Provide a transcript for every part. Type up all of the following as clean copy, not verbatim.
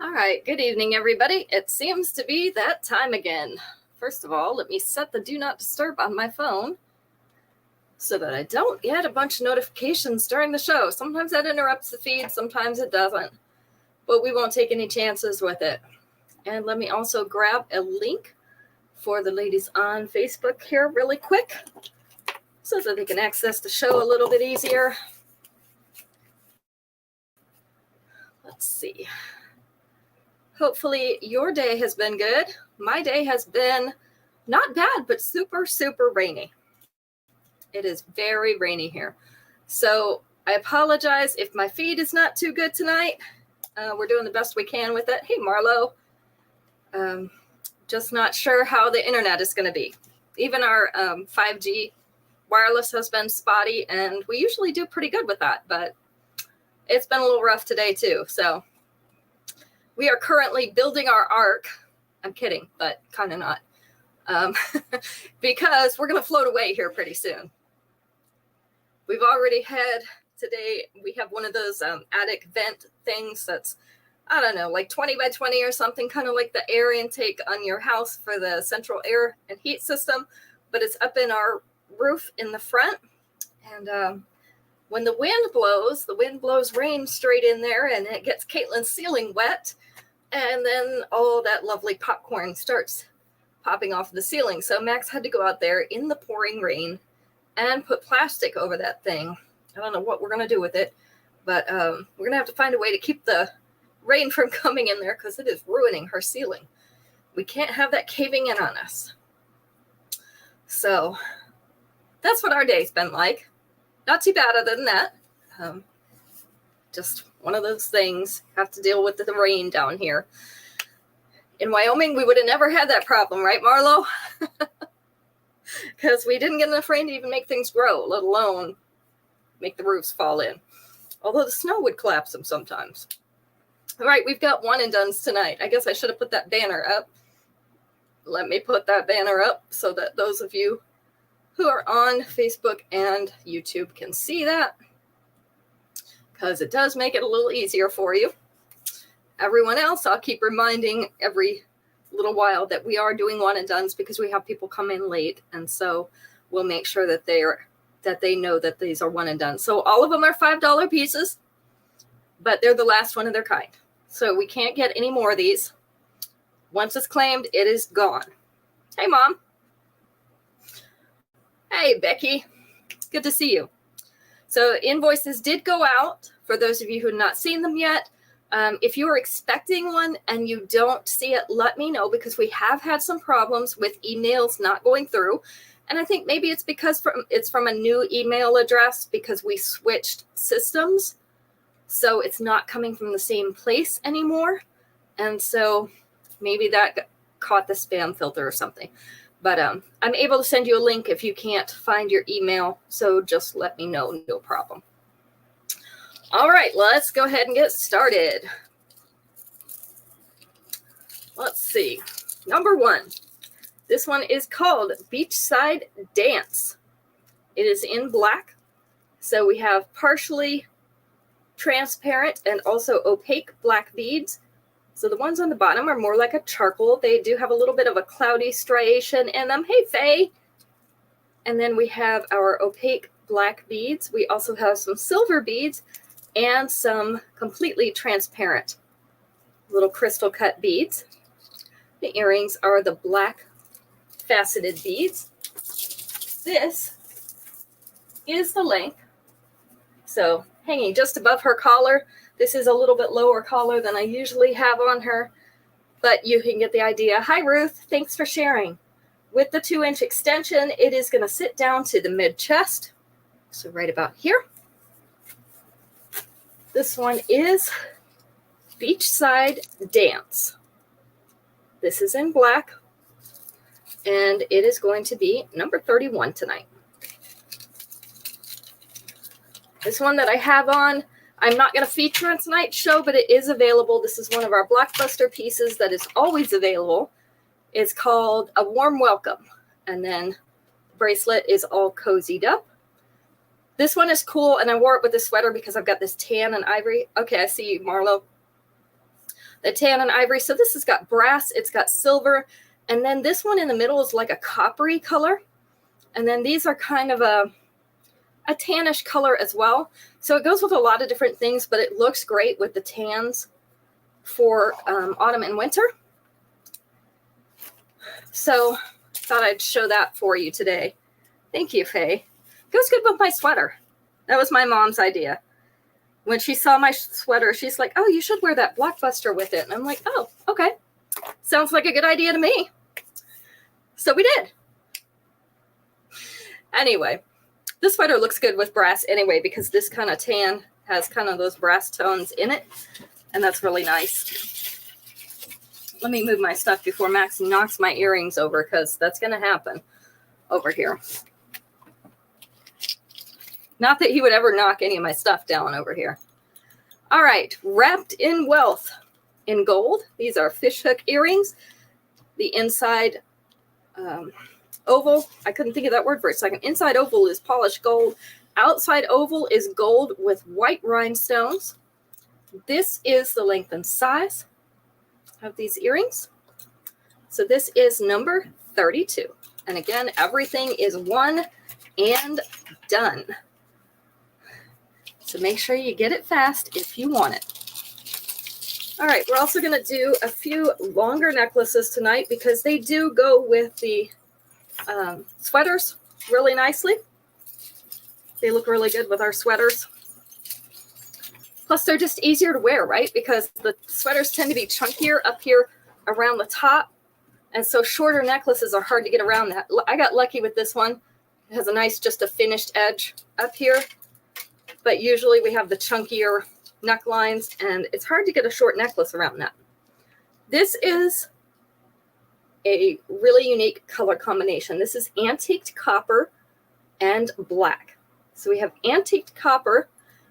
All right, good evening, everybody. It seems to be that time again. First of all, let me set the do not disturb on my phone so that I don't get a bunch of notifications during the show. Sometimes that interrupts the feed, sometimes it doesn't, but we won't take any chances with it. And let me also grab a link for the ladies on Facebook here really quick so that they can access the show a little bit easier. Let's see. Hopefully your day has been good. My day has been not bad, but super, super rainy. It is very rainy here. So I apologize if my feed is not too good tonight. We're doing the best we can with it. Hey, Marlo. Just not sure how the internet is going to be. Even our 5G wireless has been spotty, and we usually do pretty good with that, but it's been a little rough today too. So we are currently building our ark. I'm kidding, but kind of not. Because we're going to float away here pretty soon. We've already had today, we have one of those attic vent things that's, I don't know, like 20 by 20 or something, kind of like the air intake on your house for the central air and heat system, but it's up in our roof in the front. And when the wind blows rain straight in there, and it gets Caitlin's ceiling wet. And then all that lovely popcorn starts popping off the ceiling. So Max had to go out there in the pouring rain and put plastic over that thing. I don't know what we're going to do with it, but we're going to have to find a way to keep the rain from coming in there because it is ruining her ceiling. We can't have that caving in on us. So that's what our day's been like. Not too bad other than that. Just one of those things. Have to deal with the rain down here. In Wyoming, we would have never had that problem, right, Marlo? Because we didn't get enough rain to even make things grow, let alone make the roofs fall in. Although the snow would collapse them sometimes. All right, we've got one and dones tonight. I guess I should have put that banner up. Let me put that banner up so that those of you who are on Facebook and YouTube can see that, because it does make it a little easier for you. Everyone else, I'll keep reminding every little while that we are doing one and dones because we have people come in late, and so we'll make sure that they know that these are one and done. So all of them are $5 pieces, but they're the last one of their kind. So we can't get any more of these. Once it's claimed, it is gone. Hey, Mom. Hey, Becky. Good to see you. So invoices did go out for those of you who have not seen them yet. If you are expecting one and you don't see it, let me know, because we have had some problems with emails not going through. And I think maybe it's because it's from a new email address because we switched systems. So it's not coming from the same place anymore. And so maybe that caught the spam filter or something. But I'm able to send you a link if you can't find your email. So just let me know, no problem. All right, let's go ahead and get started. Let's see. Number one. This one is called Beachside Dance. It is in black. So we have partially transparent and also opaque black beads. So the ones on the bottom are more like a charcoal. They do have a little bit of a cloudy striation in them. Hey, Faye. And then we have our opaque black beads. We also have some silver beads and some completely transparent little crystal cut beads. The earrings are the black faceted beads. This is the length. So hanging just above her collar. This is a little bit lower collar than I usually have on her, but you can get the idea. Hi, Ruth. Thanks for sharing. With the 2-inch extension, it is going to sit down to the mid-chest. So right about here. This one is Beachside Dance. This is in black, and it is going to be number 31 tonight. This one that I have on, I'm not going to feature on tonight's show, but it is available. This is one of our blockbuster pieces that is always available. It's called A Warm Welcome, and then the bracelet is all cozied up. This one is cool, and I wore it with the sweater because I've got this tan and ivory. Okay, I see you, Marlo. the tan and ivory. So this has got brass, it's got silver, and then this one in the middle is like a coppery color. And then these are kind of a tannish color as well. So it goes with a lot of different things, but it looks great with the tans for autumn and winter. So thought I'd show that for you today. Thank you, Faye. Goes good with my sweater. That was my mom's idea. When she saw my sweater, she's like, oh, you should wear that Blockbuster with it. And I'm like, oh, okay. Sounds like a good idea to me. So we did. Anyway, this sweater looks good with brass anyway, because this kind of tan has kind of those brass tones in it. And that's really nice. Let me move my stuff before Max knocks my earrings over, because that's going to happen over here. Not that he would ever knock any of my stuff down over here. All right, wrapped in wealth in gold. These are fishhook earrings. The inside oval, I couldn't think of that word for a second. Inside oval is polished gold. Outside oval is gold with white rhinestones. This is the length and size of these earrings. So this is number 32. And again, everything is one and done. So make sure you get it fast if you want it. All right, we're also going to do a few longer necklaces tonight because they do go with the sweaters really nicely. They look really good with our sweaters. Plus, they're just easier to wear, right? Because the sweaters tend to be chunkier up here around the top. And so shorter necklaces are hard to get around that. I got lucky with this one. It has a nice, just a finished edge up here. But usually we have the chunkier necklines, and it's hard to get a short necklace around that. This is a really unique color combination. This is antiqued copper and black. So we have antiqued copper,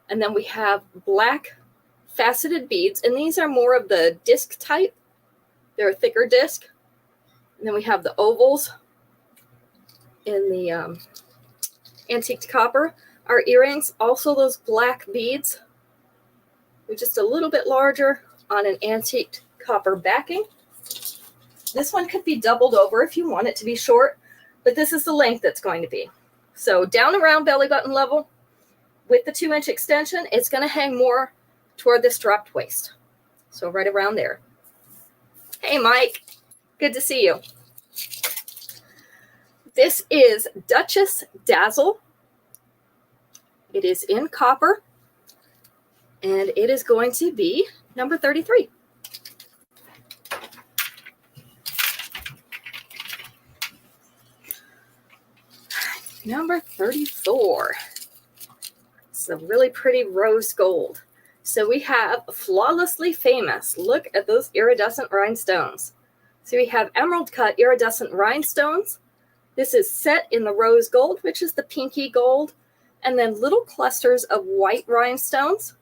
and then we have black faceted beads, and these are more of the disc type. They're a thicker disc. And then we have the ovals in the antiqued copper. Our earrings, also those black beads. They're just a little bit larger on an antiqued copper backing. This one could be doubled over if you want it to be short, but this is the length it's going to be. So down around belly button level with the 2-inch extension, it's going to hang more toward this dropped waist. So right around there. Hey, Mike. Good to see you. This is Duchess Dazzle. It is in copper, and it is going to be number 33. Number 34. It's a really pretty rose gold. So we have Flawlessly Famous. Look at those iridescent rhinestones. So we have emerald cut iridescent rhinestones. This is set in the rose gold, which is the pinky gold. And then little clusters of white rhinestones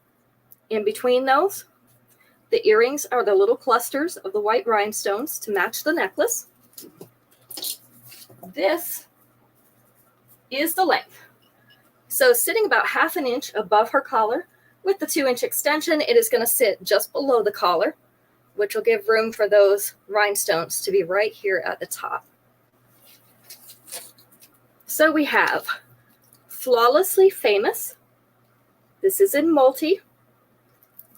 in between those. The earrings are the little clusters of the white rhinestones to match the necklace. This is the length. So sitting about 1/2 inch above her collar with the 2-inch extension, it is going to sit just below the collar, which will give room for those rhinestones to be right here at the top. So we have Flawlessly Famous. This is in multi,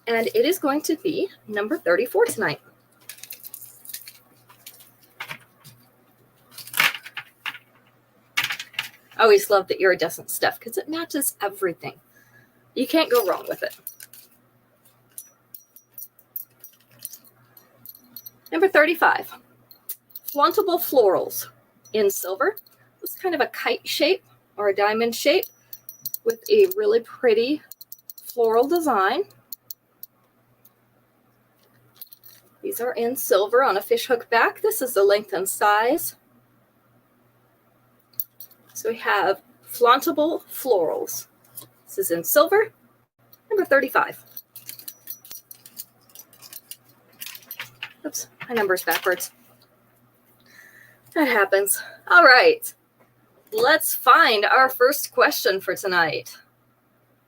and it is going to be number 34 tonight. I always love the iridescent stuff because it matches everything. You can't go wrong with it. Number 35, Flauntable Florals in silver. It's kind of a kite shape or a diamond shape with a really pretty floral design. These are in silver on a fishhook back. This is the length and size. So we have Flauntable Florals. This is in silver, number 35. Oops, my number's backwards. That happens. All right. Let's find our first question for tonight.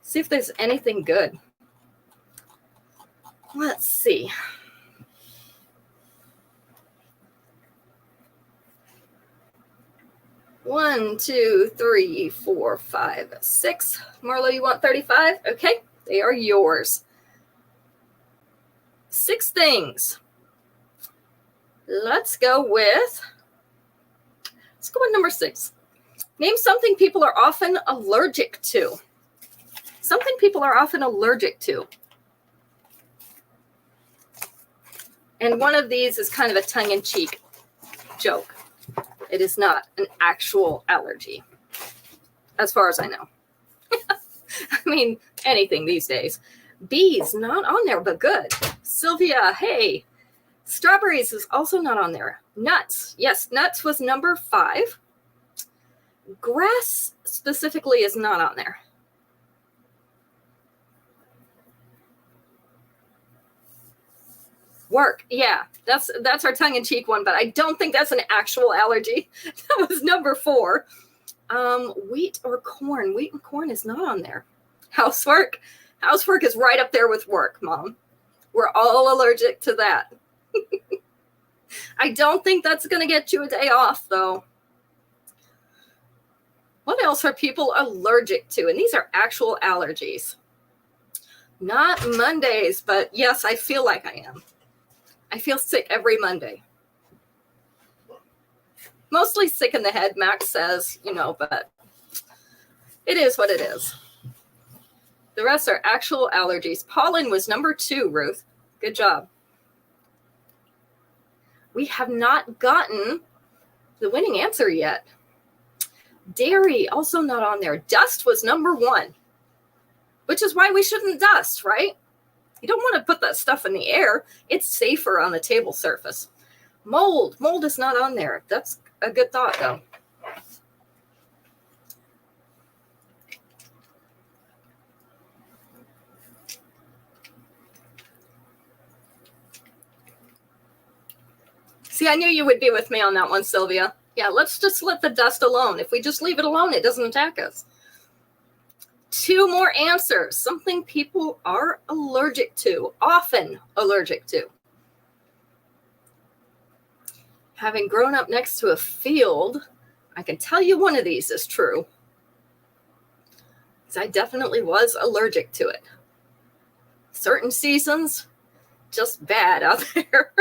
See if there's anything good. Let's see. 1, 2, 3, 4, 5, 6. Marlo, you want 35? Okay, they are yours. 6 things. Let's go with number 6. Name something people are often allergic to. Something people are often allergic to. And one of these is kind of a tongue-in-cheek joke. It is not an actual allergy, as far as I know. I mean, anything these days. Bees, not on there, but good. Sylvia, hey. Strawberries is also not on there. Nuts, yes, nuts was number 5. Grass specifically is not on there. Work, yeah, that's our tongue-in-cheek one, but I don't think that's an actual allergy. That was number 4. Wheat or corn. Wheat and corn is not on there. Housework. Housework is right up there with work, Mom. We're all allergic to that. I don't think that's going to get you a day off, though. What else are people allergic to? And these are actual allergies. Not Mondays, but yes, I feel like I am. I feel sick every Monday. Mostly sick in the head, Max says, but it is what it is. The rest are actual allergies. Pollen was number 2, Ruth. Good job. We have not gotten the winning answer yet. Dairy, also not on there. Dust was number 1, which is why we shouldn't dust, right? You don't want to put that stuff in the air. It's safer on the table surface. Mold. Mold is not on there. That's a good thought, though. See, I knew you would be with me on that one, Sylvia. Yeah, let's just let the dust alone. If we just leave it alone, it doesn't attack us. 2 more answers. Something people are allergic to, often allergic to. Having grown up next to a field, I can tell you one of these is true. Because I definitely was allergic to it. Certain seasons, just bad out there.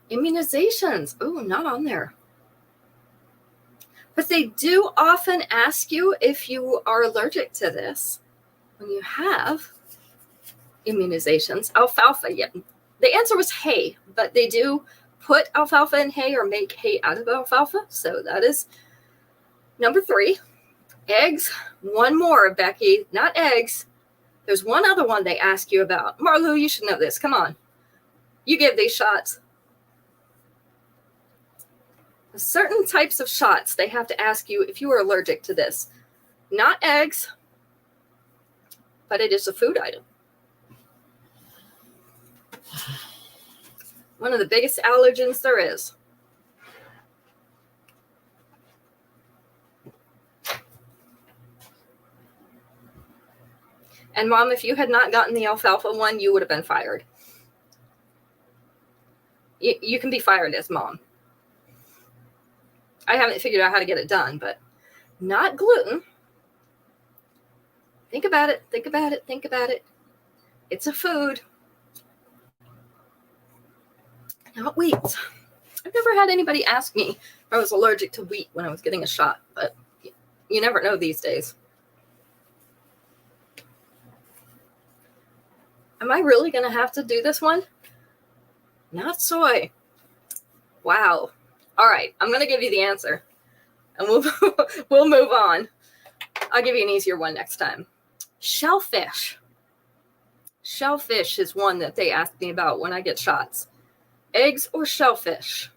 Immunizations. Oh, not on there. But they do often ask you if you are allergic to this when you have immunizations. Alfalfa, yeah. The answer was hay, but they do put alfalfa in hay or make hay out of alfalfa. So that is number 3. Eggs. One more, Becky. Not eggs. There's one other one they ask you about. Marlo, you should know this. Come on. You give these shots. Certain types of shots, they have to ask you if you are allergic to this. Not eggs, but it is a food item. One of the biggest allergens there is. And Mom, if you had not gotten the alfalfa one, you would have been fired. You can be fired as Mom. I haven't figured out how to get it done, but not gluten. Think about it. Think about it. Think about it. It's a food. Not wheat. I've never had anybody ask me if I was allergic to wheat when I was getting a shot, but you never know these days. Am I really going to have to do this one? Not soy. Wow. All right, I'm going to give you the answer, and we'll move on. I'll give you an easier one next time. Shellfish. Shellfish is one that they ask me about when I get shots. Eggs or shellfish?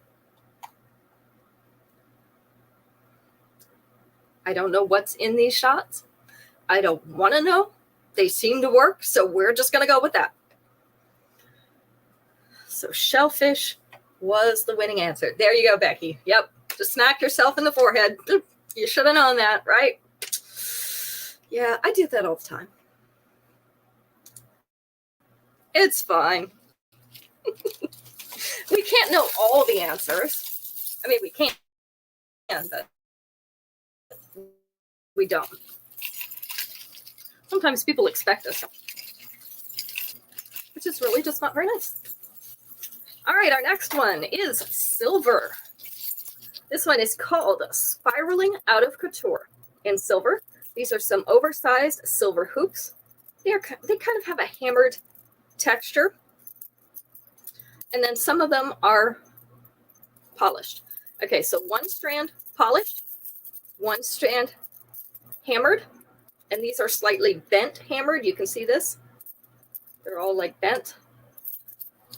I don't know what's in these shots. I don't want to know. They seem to work, so we're just going to go with that. So shellfish was the winning answer. There you go, Becky. Yep. Just smack yourself in the forehead. You should have known that, right? Yeah, I do that all the time. It's fine. We can't know all the answers. I mean, we can, but we don't. Sometimes people expect us, which is really just not very nice. All right, our next one is silver. This one is called Spiraling Out of Couture in silver. These are some oversized silver hoops. They kind of have a hammered texture. And then some of them are polished. Okay, so one strand polished, one strand hammered, and these are slightly bent hammered. You can see this. They're all like bent.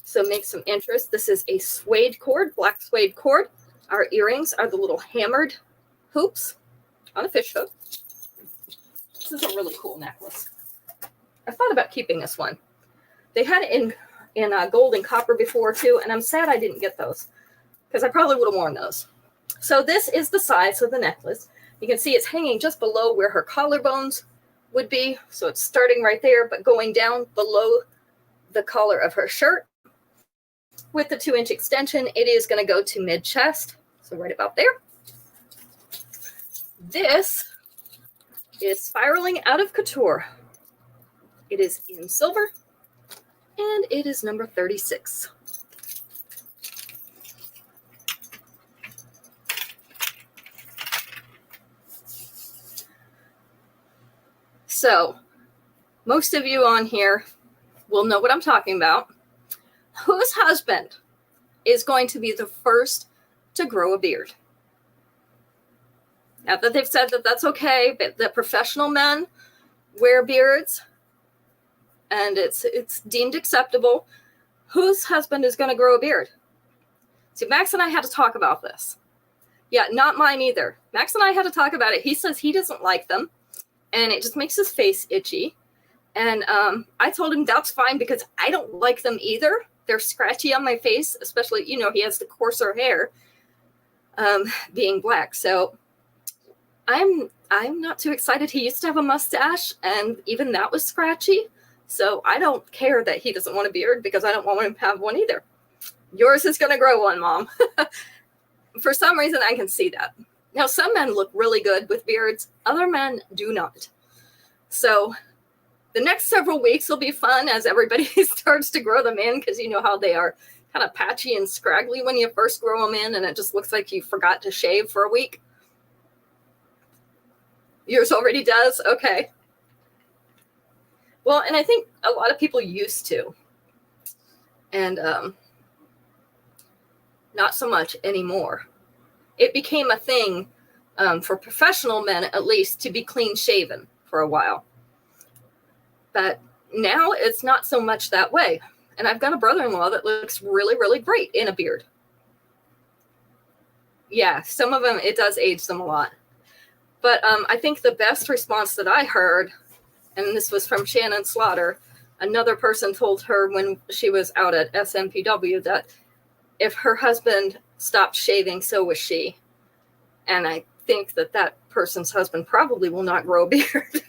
So make some interest. This is a suede cord, black suede cord. Our earrings are the little hammered hoops on a fish hook. This is a really cool necklace. I thought about keeping this one. They had it in gold and copper before too, and I'm sad I didn't get those because I probably would have worn those. So this is the size of the necklace. You can see it's hanging just below where her collarbones would be. So it's starting right there, but going down below the collar of her shirt. With the 2-inch extension, it is going to go to mid-chest. So right about there. This is Spiraling Out of Couture. It is in silver, and it is number 36. So, most of you on here will know what I'm talking about. Whose husband is going to be the first to grow a beard? Now that they've said that that's okay, but that professional men wear beards and it's deemed acceptable, whose husband is going to grow a beard? See, Max and I had to talk about this. Yeah, not mine either. Max and I had to talk about it. He says he doesn't like them, and it just makes his face itchy. And I told him that's fine because I don't like them either. They're scratchy on my face, especially, you know, he has the coarser hair, being black. So I'm not too excited. He used to have a mustache, and even that was scratchy. So I don't care that he doesn't want a beard because I don't want him to have one either. Yours is going to grow one, Mom. For some reason, I can see that. Now, some men look really good with beards. Other men do not. So the next several weeks will be fun as everybody starts to grow them in, because you know how they are kind of patchy and scraggly when you first grow them in, and it just looks like you forgot to shave for a week. Yours already does? Okay. Well, and I think a lot of people used to. And not so much anymore. It became a thing for professional men, at least, to be clean shaven for a while. But now it's not so much that way. And I've got a brother-in-law that looks really, really great in a beard. Yeah, some of them, it does age them a lot. But I think the best response that I heard, and this was from Shannon Slaughter, another person told her when she was out at SMPW that if her husband stopped shaving, so was she. And I think that that person's husband probably will not grow a beard.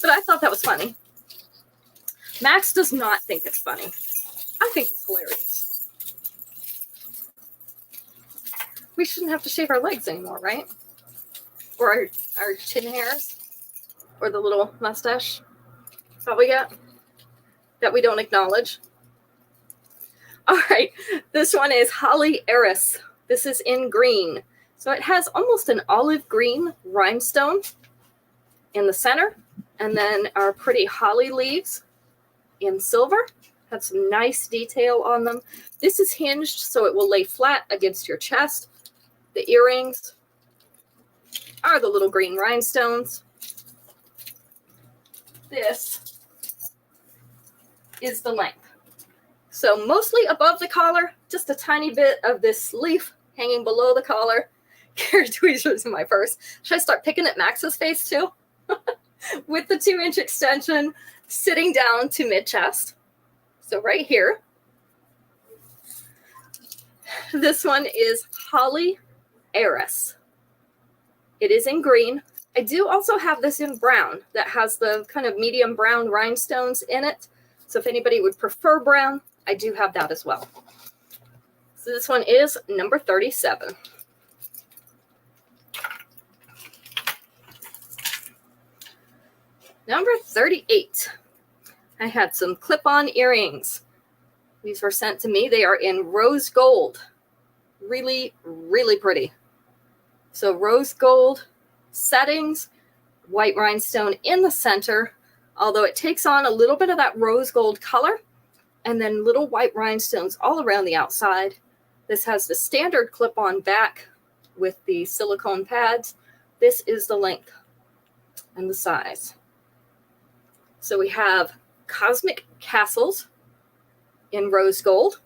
But I thought that was funny. Max does not think it's funny. I think it's hilarious. We shouldn't have to shave our legs anymore, right? Or our chin hairs. Or the little mustache that we get that we don't acknowledge. All right, this one is Holly Heiress. This is in green. So it has almost an olive green rhinestone in the center. And then our pretty holly leaves in silver. Have some nice detail on them. This is hinged, so it will lay flat against your chest. The earrings are the little green rhinestones. This is the length. So mostly above the collar, just a tiny bit of this leaf hanging below the collar. Carry tweezers in my purse. Should I start picking at Max's face too? With the 2-inch extension sitting down to mid-chest. So right here. This one is Holly Heiress. It is in green. I do also have this in brown that has the kind of medium brown rhinestones in it. So if anybody would prefer brown, I do have that as well. So this one is number 37. Number 38. I had some clip-on earrings. These were sent to me. They are in rose gold. Really, really pretty. So rose gold settings, white rhinestone in the center, although it takes on a little bit of that rose gold color, and then little white rhinestones all around the outside. This has the standard clip-on back with the silicone pads. This is the length and the size. So we have Cosmic Castles in rose gold.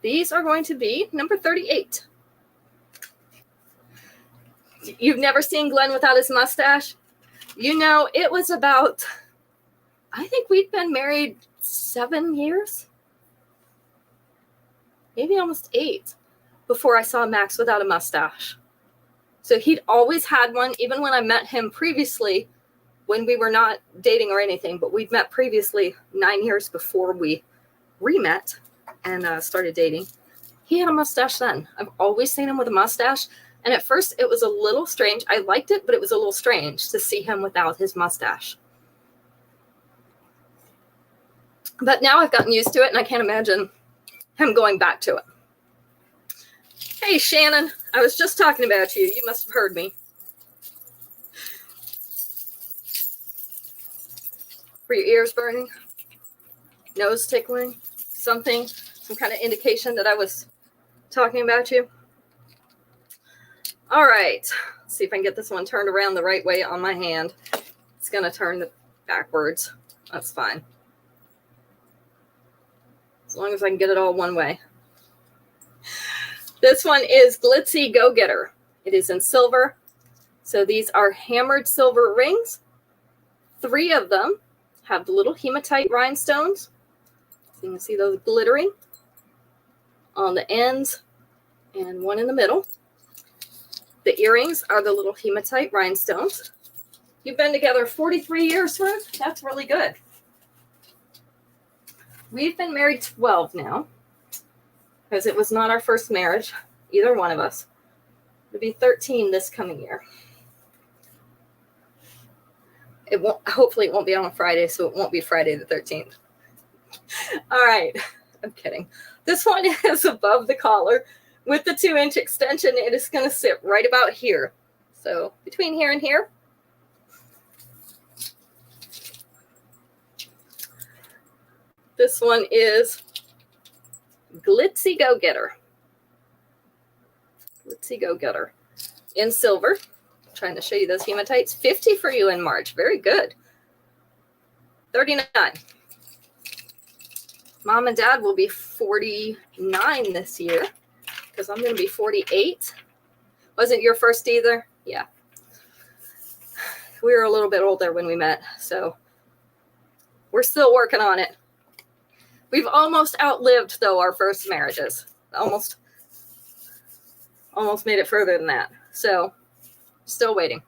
These are going to be number 38. You've never seen Glenn without his mustache? You know, it was about, I think we'd been married 7 years, maybe almost 8, before I saw Max without a mustache. So he'd always had one, even when I met him previously, when we were not dating or anything, but we'd met previously 9 years before we re-met and started dating. He had a mustache then. I've always seen him with a mustache. And at first it was a little strange. I liked it, but it was a little strange to see him without his mustache. But now I've gotten used to it, and I can't imagine him going back to it. Hey, Shannon, I was just talking about you. You must have heard me. Were your ears burning? Nose tickling? Something? Some kind of indication that I was talking about you? All right, let's see if I can get this one turned around the right way on my hand. It's going to turn backwards. That's fine. As long as I can get it all one way. This one is Glitzy Go-Getter. It is in silver. So these are hammered silver rings. 3 of them have the little hematite rhinestones. So you can see those glittering on the ends and one in the middle. The earrings are the little hematite rhinestones. You've been together 43 years, Ruth? That's really good. We've been married 12 now, because it was not our first marriage, either one of us. It'll be 13 this coming year. It won't. Hopefully it won't be on a Friday, so it won't be Friday the 13th. All right. I'm kidding. This one is above the collar. With the 2-inch extension, it is going to sit right about here. So between here and here. This one is Glitzy Go-Getter. Glitzy Go-Getter in silver. I'm trying to show you those hematites. 50 for you in March. Very good. 39. Mom and Dad will be 49 this year, because I'm going to be 48. Wasn't your first either? Yeah. We were a little bit older when we met, so we're still working on it. We've almost outlived, though, our first marriages. Almost made it further than that. So, still waiting.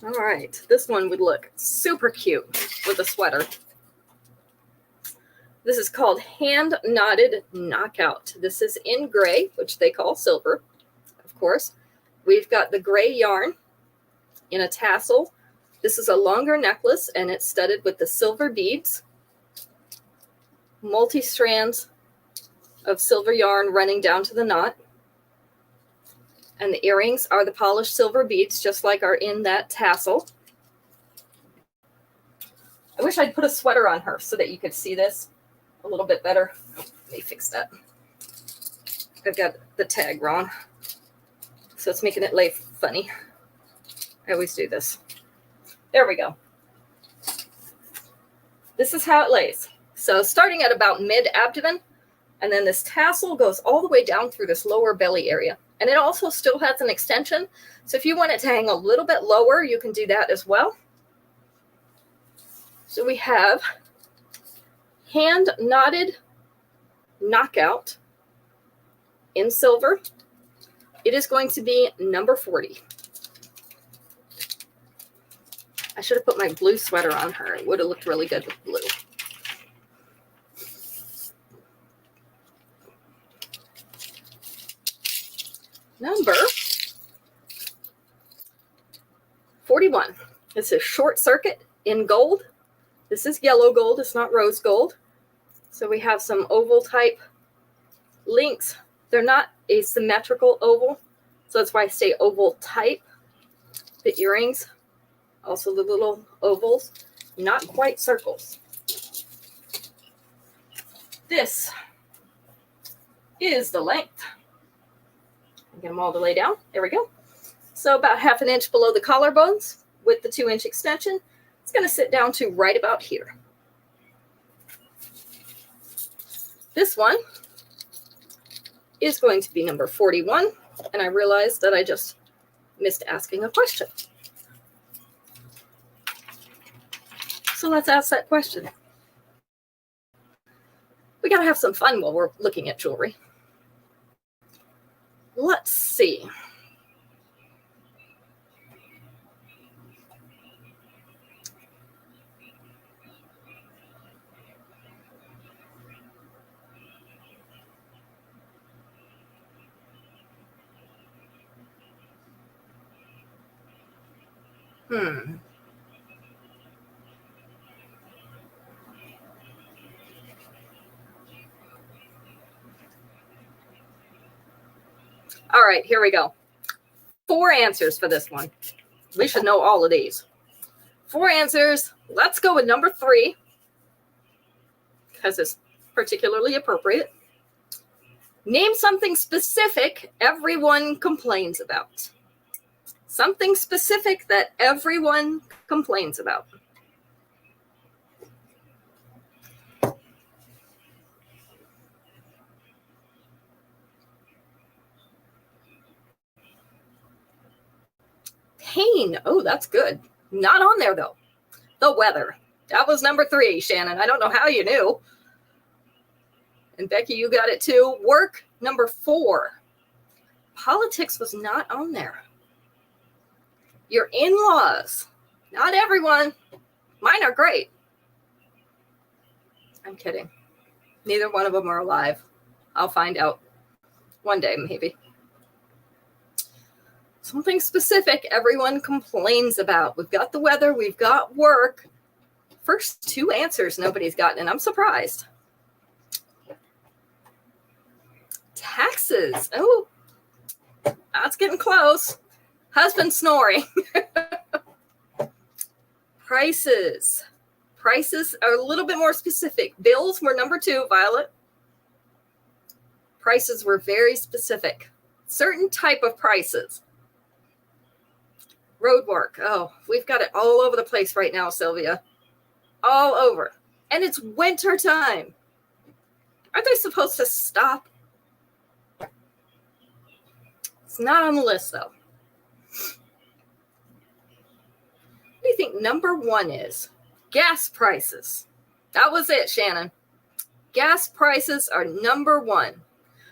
All right. This one would look super cute with a sweater. This is called Hand Knotted Knockout. This is in gray, which they call silver, of course. We've got the gray yarn in a tassel. This is a longer necklace, and it's studded with the silver beads. Multi-strands of silver yarn running down to the knot. And the earrings are the polished silver beads, just like are in that tassel. I wish I'd put a sweater on her so that you could see this a little bit better. Oh, let me fix that. I've got the tag wrong, so it's making it lay funny. I always do this. There we go. This is how it lays. So starting at about mid-abdomen, and then this tassel goes all the way down through this lower belly area. And it also still has an extension. So if you want it to hang a little bit lower, you can do that as well. So we have Hand Knotted Knockout in silver. It is going to be number 40. I should have put my blue sweater on her. It would have looked really good with blue. Number 41. This is Short Circuit in gold. This is yellow gold. It's not rose gold. So we have some oval type links. They're not a symmetrical oval, so that's why I say oval type. The earrings, also the little ovals, not quite circles. This is the length. Get them all to lay down. There we go. So about 1/2 inch below the collarbones with the 2-inch extension. It's going to sit down to right about here. This one is going to be number 41, and I realized that I just missed asking a question. So let's ask that question. We got to have some fun while we're looking at jewelry. Let's see. All right, here we go. 4 answers for this one. We should know all of these. 4 answers. Let's go with number 3, because it's particularly appropriate. Name something specific everyone complains about. Something specific that everyone complains about. Pain. Oh, that's good. Not on there, though. The weather. That was number 3, Shannon. I don't know how you knew. And Becky, you got it too. Work, number 4. Politics was not on there. Your in-laws. Not everyone. Mine are great. I'm kidding. Neither one of them are alive. I'll find out one day, maybe. Something specific everyone complains about. We've got the weather. We've got work. First 2 answers nobody's gotten, and I'm surprised. Taxes. Oh, that's getting close. Husband snoring. Prices. Prices are a little bit more specific. Bills were number 2, Violet. Prices were very specific. Certain type of prices. Road work. Oh, we've got it all over the place right now, Sylvia. All over. And it's winter time. Aren't they supposed to stop? It's not on the list, though. What do you think number 1 is? Gas prices. That was it, Shannon. Gas prices are number 1.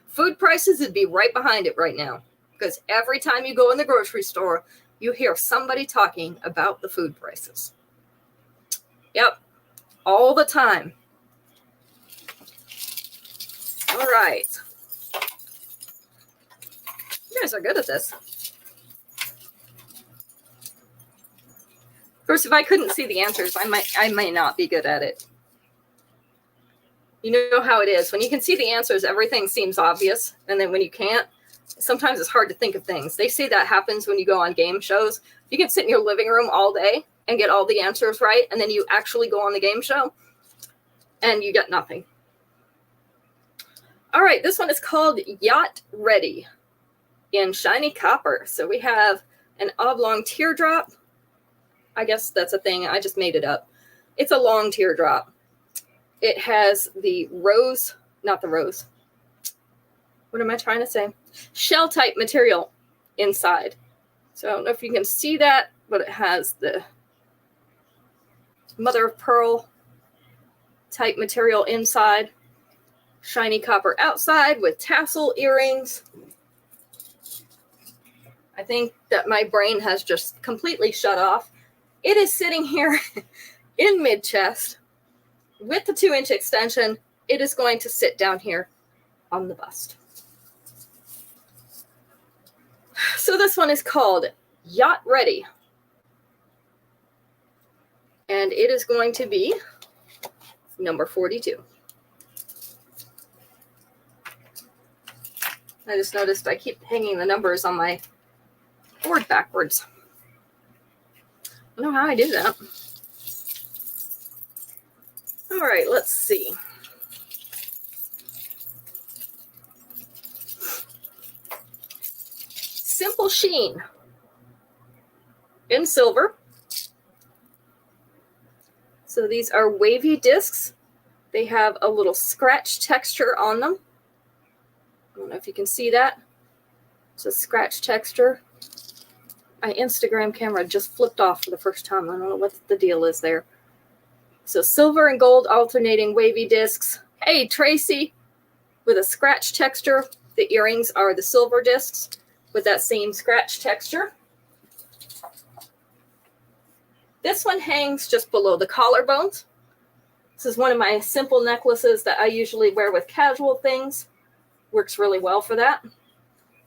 Food prices would be right behind it right now, because every time you go in the grocery store, you hear somebody talking about the food prices. Yep, all the time. All right. You guys are good at this. Of course, if I couldn't see the answers, I may not be good at it. You know how it is. When you can see the answers, everything seems obvious. And then when you can't, sometimes it's hard to think of things. They say that happens when you go on game shows. You can sit in your living room all day and get all the answers right, and then you actually go on the game show, and you get nothing. All right, this one is called Yacht Ready in shiny copper. So we have an oblong teardrop. I guess that's a thing. I just made it up. It's a long teardrop. It has the rose, not the rose. What am I trying to say? Shell type material inside. So I don't know if you can see that, but it has the mother of pearl type material inside. Shiny copper outside with tassel earrings. I think that my brain has just completely shut off. It is sitting here in mid-chest with the 2-inch extension. It is going to sit down here on the bust. So this one is called Yacht Ready. And it is going to be number 42. I just noticed I keep hanging the numbers on my board backwards. I don't know how I do that. All right, let's see. Simple sheen in silver. So these are wavy discs. They have a little scratch texture on them. I don't know if you can see that. It's a scratch texture. My Instagram camera just flipped off for the first time. I don't know what the deal is there. So silver and gold alternating wavy discs. Hey, Tracy, with a scratch texture. The earrings are the silver discs with that same scratch texture. This one hangs just below the collarbones. This is one of my simple necklaces that I usually wear with casual things. Works really well for that.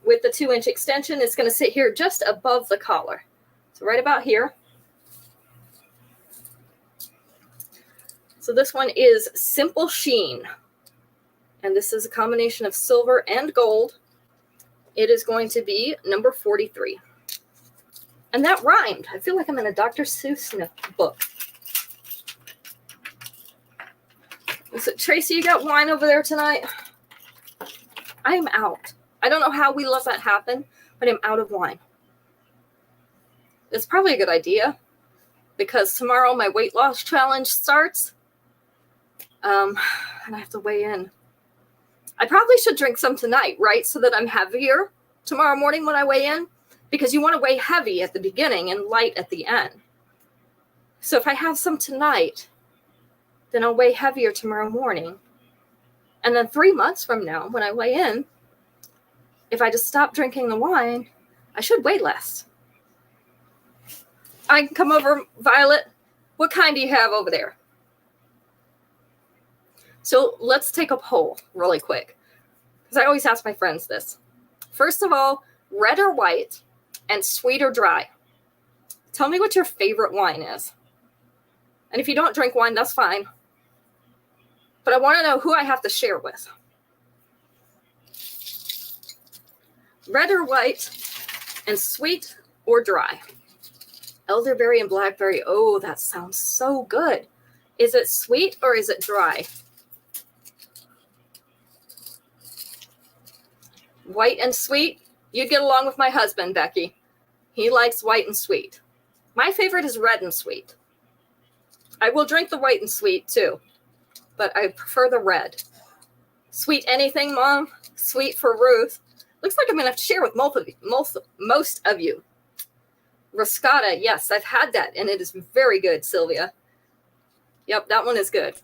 With the 2-inch extension, it's going to sit here just above the collar. So right about here. So this one is Simple Sheen. And this is a combination of silver and gold. It is going to be number 43. And that rhymed. I feel like I'm in a Dr. Seuss book. So, Tracy, you got wine over there tonight? I am out. I don't know how we let that happen, but I'm out of wine. It's probably a good idea because tomorrow my weight loss challenge starts. And I have to weigh in. I probably should drink some tonight, right? So that I'm heavier tomorrow morning when I weigh in. Because you want to weigh heavy at the beginning and light at the end. So if I have some tonight, then I'll weigh heavier tomorrow morning. And then 3 months from now, when I weigh in, if I just stop drinking the wine, I should weigh less. I can come over, Violet. What kind do you have over there? So let's take a poll really quick. Because I always ask my friends this. First of all, red or white, and sweet or dry. Tell me what your favorite wine is. And if you don't drink wine, that's fine. But I want to know who I have to share with. Red or white, and sweet or dry. Elderberry and blackberry. Oh, that sounds so good. Is it sweet or is it dry? White and sweet? You'd get along with my husband, Becky. He likes white and sweet. My favorite is red and sweet. I will drink the white and sweet too, but I prefer the red. Sweet anything, Mom? Sweet for Ruth. Looks like I'm going to have to share with most of you. Roscata, yes, I've had that, and it is very good, Sylvia. Yep, that one is good.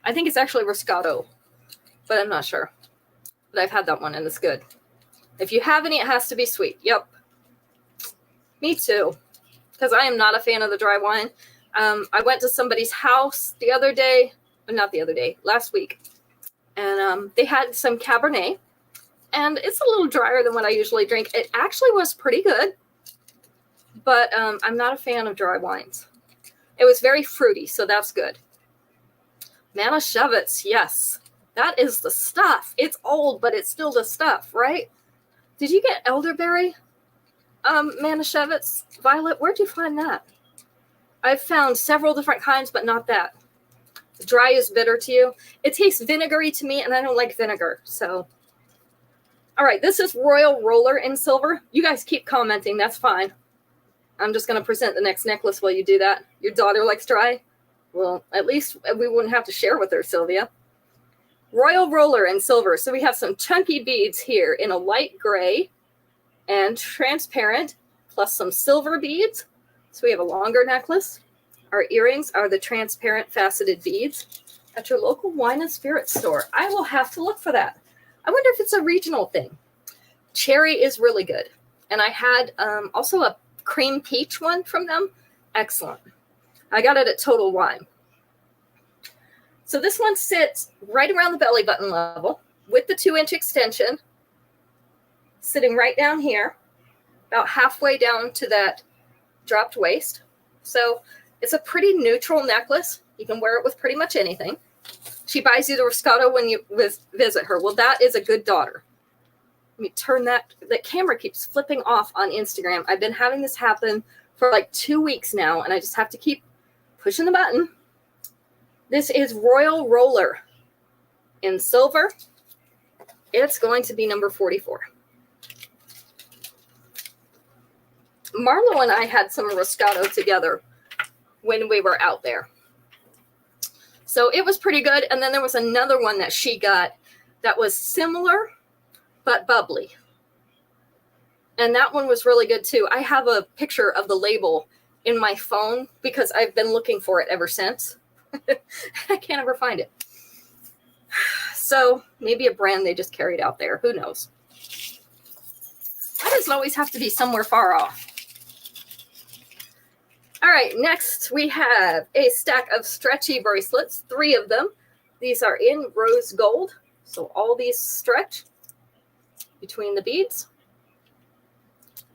I think it's actually Roscato, but I'm not sure. But I've had that one, and it's good. If you have any, it has to be sweet. Yep. Me too. Because I am not a fan of the dry wine. I went to somebody's house the other day. Not the other day. Last week. And they had some Cabernet. And it's a little drier than what I usually drink. It actually was pretty good. But I'm not a fan of dry wines. It was very fruity, so that's good. Manischewitz, yes. That is the stuff. It's old, but it's still the stuff, right? Did you get elderberry, Manischewitz? Violet, where'd you find that? I've found several different kinds, but not that. Dry is bitter to you. It tastes vinegary to me, and I don't like vinegar, so. All right, this is Royal Roller in silver. You guys keep commenting. That's fine. I'm just going to present the next necklace while you do that. Your daughter likes dry? Well, at least we wouldn't have to share with her, Sylvia. Royal Roller in silver. So we have some chunky beads here in a light gray and transparent, plus some silver beads. So we have a longer necklace. Our earrings are the transparent faceted beads. at your local wine and spirit store. I will have to look for that. I wonder if it's a regional thing. Cherry is really good. And I had also a cream peach one from them. Excellent. I got it at Total Wine. So this one sits right around the belly button level with the 2-inch extension, sitting right down here, about halfway down to that dropped waist. So it's a pretty neutral necklace. You can wear it with pretty much anything. She buys you the Roscato when you visit her. Well, that is a good daughter. Let me turn that. The camera keeps flipping off on Instagram. I've been having this happen for like 2 weeks now, and I just have to keep pushing the button. This is Royal Roller in silver. It's going to be number 44. Marlo and I had some Roscato together when we were out there. So it was pretty good. And then there was another one that she got that was similar, but bubbly. And that one was really good too. I have a picture of the label in my phone because I've been looking for it ever since. I can't ever find it. So maybe a brand they just carried out there. Who knows? That doesn't always have to be somewhere far off. All right, next we have a stack of stretchy bracelets, 3 of them. These are in rose gold, so all these stretch between the beads.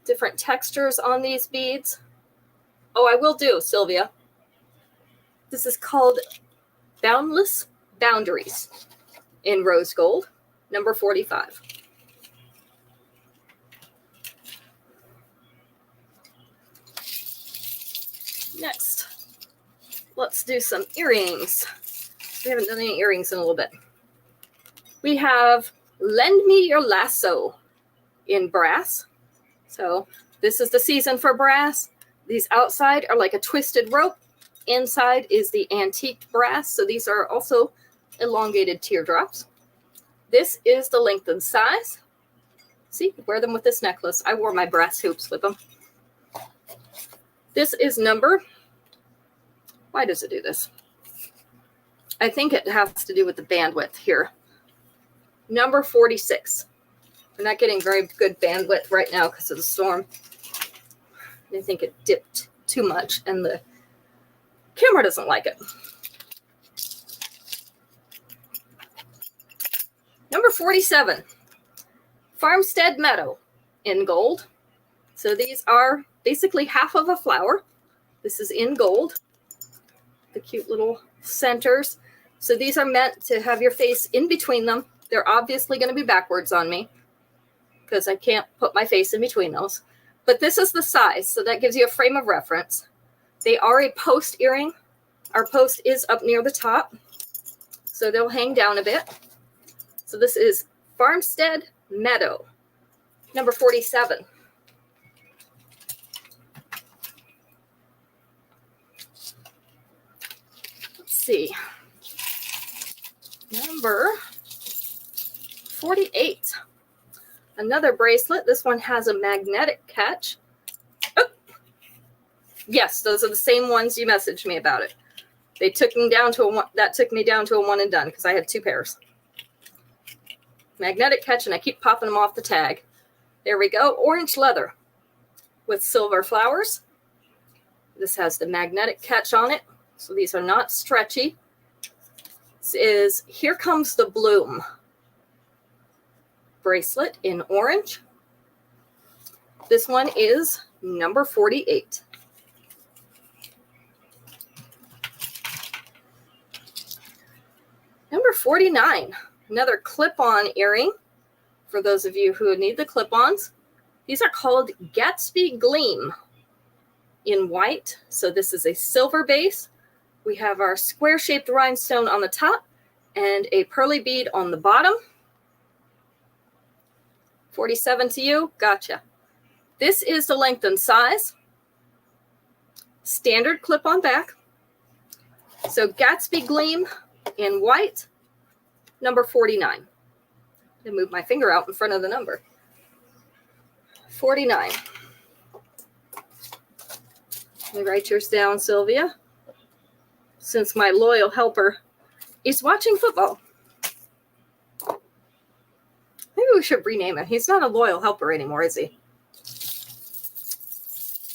Different textures on these beads. Oh, I will do, Sylvia. This is called Boundless Boundaries in rose gold, number 45. Next, let's do some earrings. We haven't done any earrings in a little bit. We have Lend Me Your Lasso in brass. So this is the season for brass. These outside are like a twisted rope. Inside is the antique brass. So these are also elongated teardrops. This is the length and size. See, wear them with this necklace. I wore my brass hoops with them. This is number, why does it do this? I think it has to do with the bandwidth here. Number 46. We're not getting very good bandwidth right now because of the storm. I think it dipped too much and the camera doesn't like it. Number 47. Farmstead Meadow in gold. So these are basically half of a flower. This is in gold. The cute little centers. So these are meant to have your face in between them. They're obviously going to be backwards on me because I can't put my face in between those. But this is the size, so that gives you a frame of reference. They are a post earring. Our post is up near the top, so they'll hang down a bit. So this is Farmstead Meadow, number 47. See, number 48. Another bracelet. This one has a magnetic catch. Oh, yes, those are the same ones you messaged me about it. They took me down to a one. That took me down to a one and done because I had 2 pairs. Magnetic catch, and I keep popping them off the tag. There we go. Orange leather with silver flowers. This has the magnetic catch on it. So these are not stretchy. This is Here Comes the Bloom bracelet in orange. This one is number 48. Number 49, another clip-on earring for those of you who need the clip-ons. These are called Gatsby Gleam in white. So this is a silver base. We have our square-shaped rhinestone on the top and a pearly bead on the bottom. 47 to you. Gotcha. This is the length and size. Standard clip-on back. So Gatsby Gleam in white, number 49. I move my finger out in front of the number. 49. Let me write yours down, Sylvia. Since my loyal helper is watching football. Maybe we should rename him. He's not a loyal helper anymore, is he?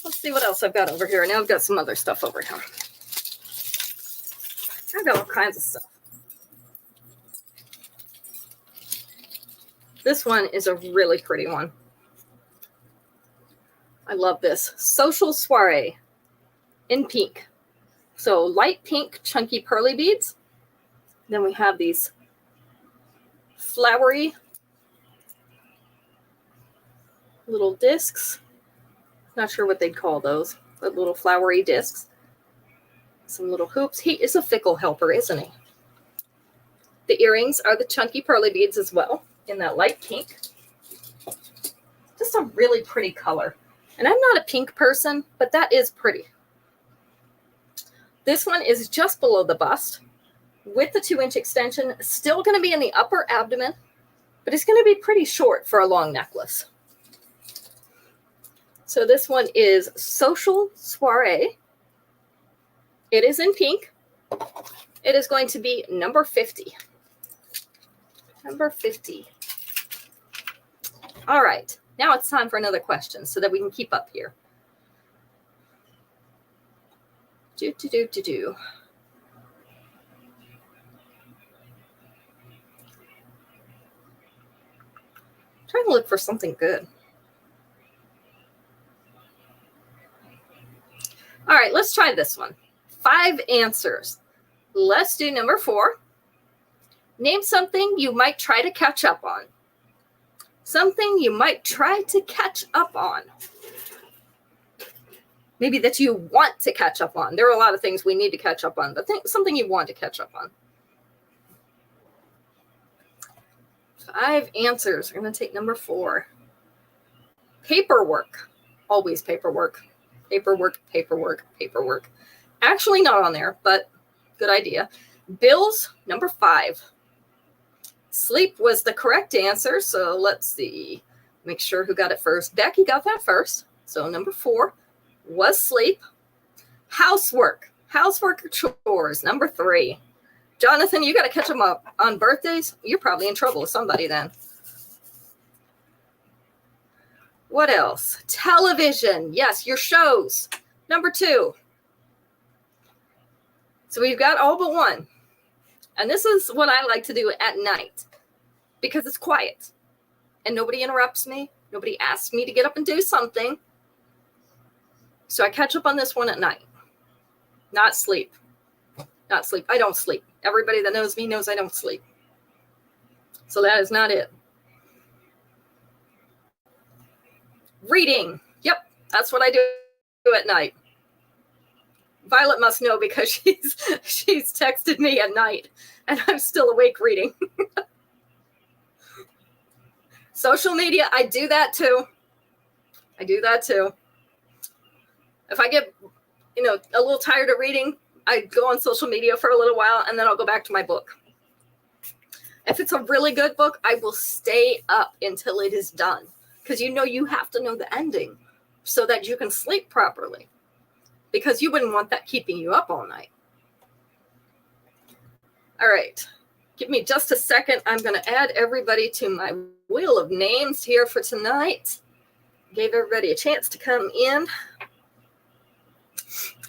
Let's see what else I've got over here. Now I've got some other stuff over here. I've got all kinds of stuff. This one is a really pretty one. I love this. Social Soiree in pink. So light pink, chunky pearly beads. Then we have these flowery little discs. Not sure what they'd call those, but little flowery discs. Some little hoops. He is a fickle helper, isn't he? The earrings are the chunky pearly beads as well in that light pink. Just a really pretty color. And I'm not a pink person, but that is pretty. This one is just below the bust with the 2-inch extension. Still going to be in the upper abdomen, but it's going to be pretty short for a long necklace. So this one is Social Soiree. It is in pink. It is going to be number 50. Number 50. All right. Now it's time for another question so that we can keep up here. Trying to look for something good. All right, let's try this one. 5 answers. Let's do number 4. Name something you might try to catch up on. Something you might try to catch up on. Maybe that you want to catch up on. There are a lot of things we need to catch up on, but think something you want to catch up on. 5 answers. We're going to take number 4. Paperwork. Always paperwork. Paperwork, paperwork, paperwork. Actually not on there, but good idea. Bills, number 5. Sleep was the correct answer, so let's see. Make sure who got it first. Becky got that first. So number 4 was sleep. Housework. Housework or chores, number 3. Jonathan, you got to catch them up on birthdays. You're probably in trouble with somebody then. What else? Television. Yes, your shows. Number 2. So we've got all but 1. And this is what I like to do at night because it's quiet and nobody interrupts me. Nobody asks me to get up and do something. So I catch up on this one at night. Not sleep. Not sleep. I don't sleep. Everybody that knows me knows I don't sleep. So that is not it. Reading. Yep, that's what I do at night. Violet must know because she's texted me at night and I'm still awake reading. Social media, I do that too. I do that too. If I get, a little tired of reading, I go on social media for a little while and then I'll go back to my book. If it's a really good book, I will stay up until it is done because you have to know the ending so that you can sleep properly. Because you wouldn't want that keeping you up all night. All right. Give me just a second. I'm going to add everybody to my wheel of names here for tonight. Gave everybody a chance to come in.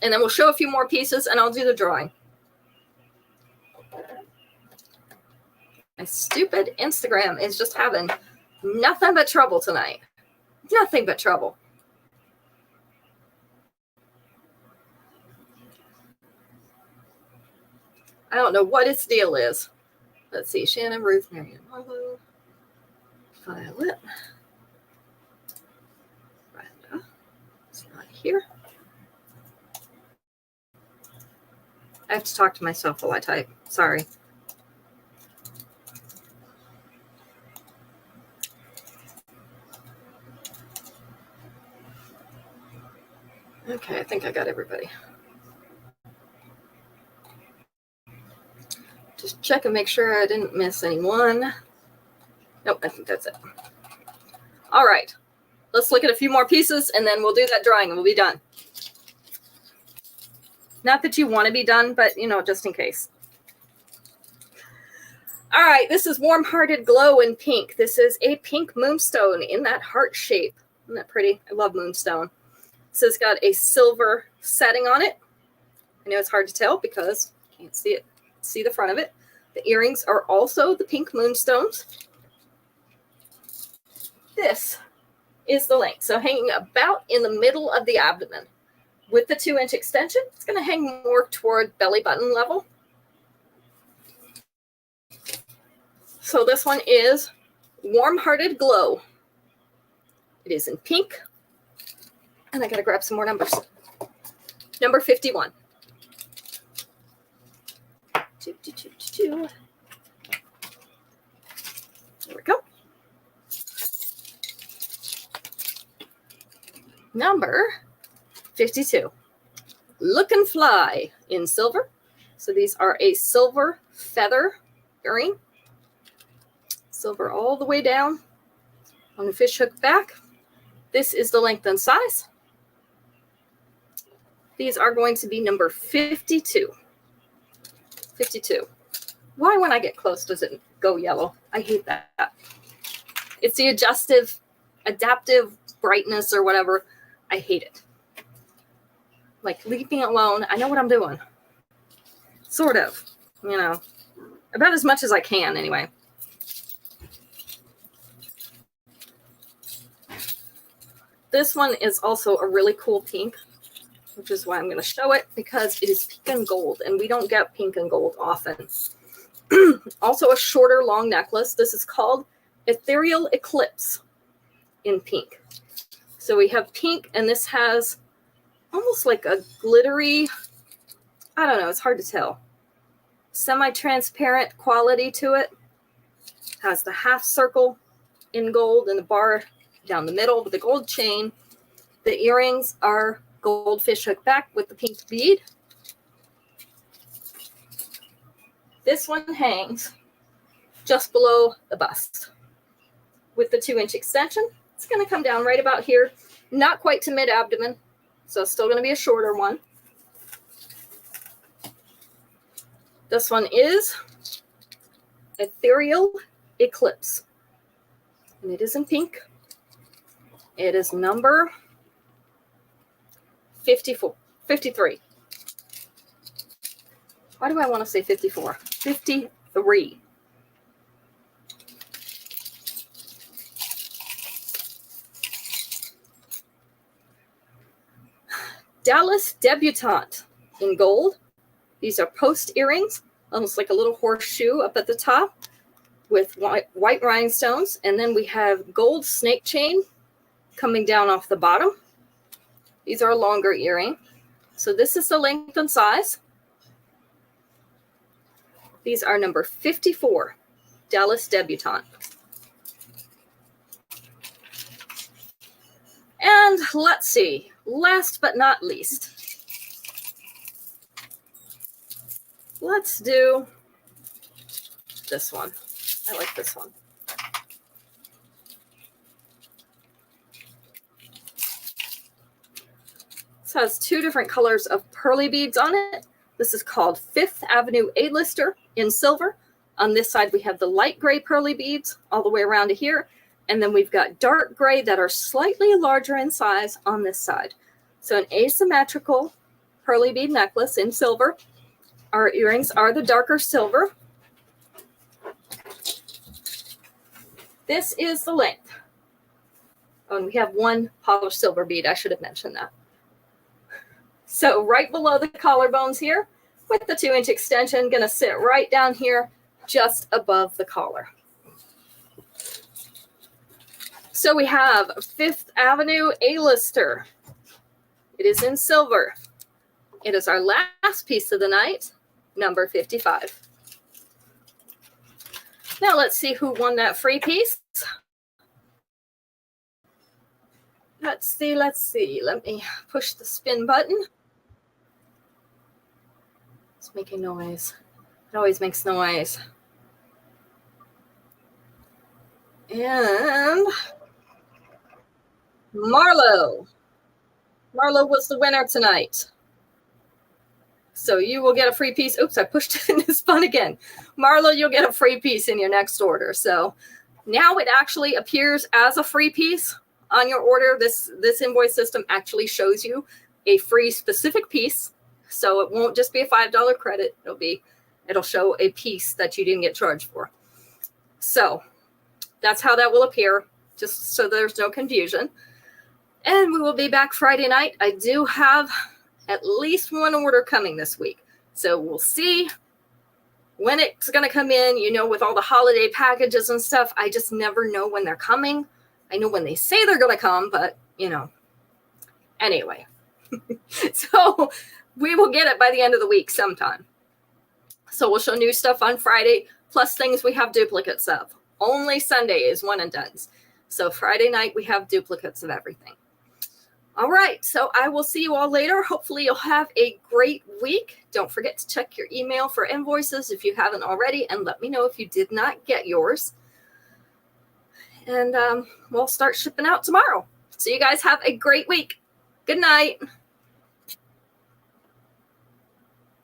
And then we'll show a few more pieces and I'll do the drawing. My stupid Instagram is just having nothing but trouble tonight. Nothing but trouble. I don't know what its deal is. Let's see. Shannon, Ruth, Marion, Marlo, Violet. Brenda. It's not here. I have to talk to myself while I type. Sorry. Okay, I think I got everybody. Just check and make sure I didn't miss anyone. Nope, I think that's it. All right. Let's look at a few more pieces and then we'll do that drawing and we'll be done. Not that you want to be done, but, just in case. All right, this is Warm-Hearted Glow in pink. This is a pink moonstone in that heart shape. Isn't that pretty? I love moonstone. So it's got a silver setting on it. I know it's hard to tell because you can't see the front of it. The earrings are also the pink moonstones. This is the length. So hanging about in the middle of the abdomen. With the 2-inch extension, it's going to hang more toward belly button level. So this one is Warm-Hearted Glow. It is in pink. And I got to grab some more numbers. Number 51. There we go. Number 52. Look and Fly in silver. So these are a silver feather earring. Silver all the way down on the fishhook back. This is the length and size. These are going to be number 52. 52. Why when I get close does it go yellow? I hate that. It's the adaptive brightness or whatever. I hate it. Like, leave me alone. I know what I'm doing. Sort of. You know. About as much as I can, anyway. This one is also a really cool pink, which is why I'm going to show it, because it is pink and gold, and we don't get pink and gold often. Also a shorter long necklace. This is called Ethereal Eclipse in pink. So we have pink, and this has almost like a glittery, I don't know, it's hard to tell, semi-transparent quality to it. Has the half circle in gold and the bar down the middle with the gold chain. The earrings are gold fishhook back with the pink bead. This one hangs just below the bust with the 2-inch extension. It's going to come down right about here, not quite to mid-abdomen, so it's still going to be a shorter one. This one is Ethereal Eclipse, and it is in pink. It is number 53. Why do I want to say 54? 53. Dallas Debutante in gold. These are post earrings, almost like a little horseshoe up at the top with white rhinestones. And then we have gold snake chain coming down off the bottom. These are a longer earring. So this is the length and size. These are number 54, Dallas Debutante. And let's see, last but not least, let's do this one. I like this one. This has 2 different colors of pearly beads on it. This is called Fifth Avenue A-Lister in silver. On this side, we have the light gray pearly beads all the way around to here. And then we've got dark gray that are slightly larger in size on this side. So an asymmetrical pearly bead necklace in silver. Our earrings are the darker silver. This is the length. Oh, and we have 1 polished silver bead. I should have mentioned that. So right below the collarbones here, with the 2-inch extension, going to sit right down here, just above the collar. So we have Fifth Avenue A-Lister. It is in silver. It is our last piece of the night, number 55. Now let's see who won that free piece. Let's see. Let me push the spin button. It's making noise. It always makes noise. And Marlo. Marlo was the winner tonight. So you will get a free piece. Oops, I pushed it in the spun again. Marla, you'll get a free piece in your next order. So now it actually appears as a free piece on your order. This invoice system actually shows you a free specific piece. So it won't just be a $5 credit. It'll show a piece that you didn't get charged for. So that's how that will appear, just so there's no confusion. And we will be back Friday night. I do have at least one order coming this week. So we'll see when it's going to come in. You know, with all the holiday packages and stuff, I just never know when they're coming. I know when they say they're going to come, but, you know, anyway. So we will get it by the end of the week sometime. So we'll show new stuff on Friday, plus things we have duplicates of. Only Sunday is one and done's. So Friday night, we have duplicates of everything. All right, so I will see you all later. Hopefully you'll have a great week. Don't forget to check your email for invoices if you haven't already, and let me know if you did not get yours. And we'll start shipping out tomorrow. So you guys have a great week. Good night.